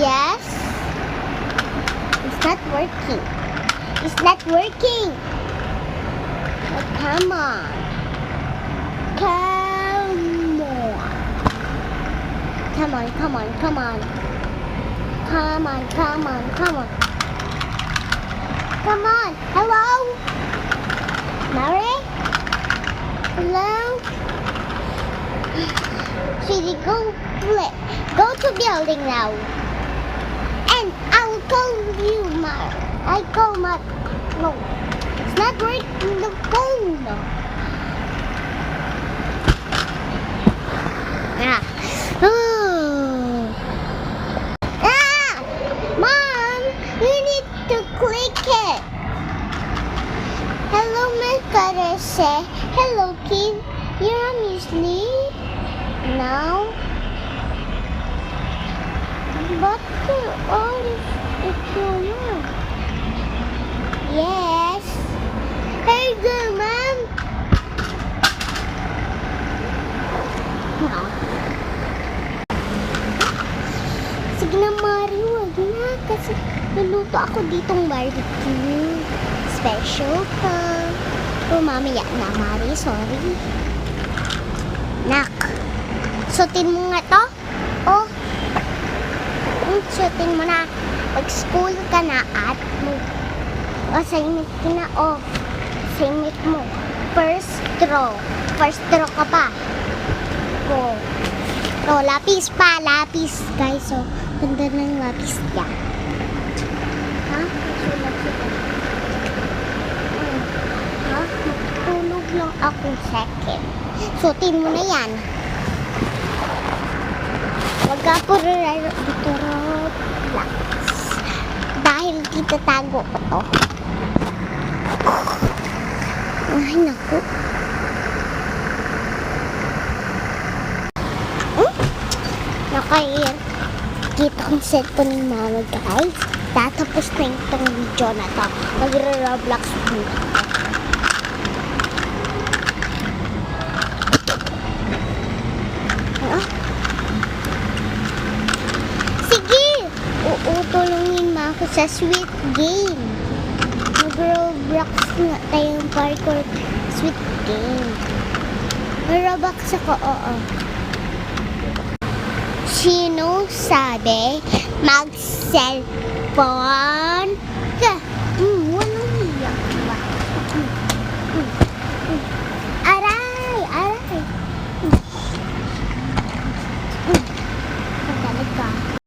Yes. It's not working. It's not working. Oh, come on. Come on. Come on, come on, come on. Come on, come on, come on. Come on. Hello? Mary? Hello? Sweetie, go to building now. And I'll call you, Mar. I call Mar. No. It's not working the phone. Ah. Ah! Mom, you need to click it. Hello, Miss Cutter say. Hello, kid. You're on your sleep now? But all is going on. Yes. Hey, good, Mom. No. Sige na, Mario. Wag na. Kasi naluto ako ditong barbecue. Special ka. Oh, mamaya na, Mari. Sorry. Nak. Sutin mo nga to. Oh. Sutin mo na. Pag-school ka na at mo. Assignment ka na. Oh. Assignment mo. First draw. First draw ka pa. Oh. Oh, lapis pa. Lapis. Guys, so, ganda ng lapis niya. Ha? Sulat siya. Ha? Matulog lang ako second. Sutin mo na yan. Wag ka po dito relax. Dahil kita tago ko to. Ay, naku. Nakikita kong cellphone ni Mama, guys. Tatapos na itong video na to. Magre-Roblox muna ako. Tulungin mo ako sa sweet game. Mag-Roblox nga tayong parkour sweet game. Mag-Roblox ako, oo. Sino sabi mag-cellphone?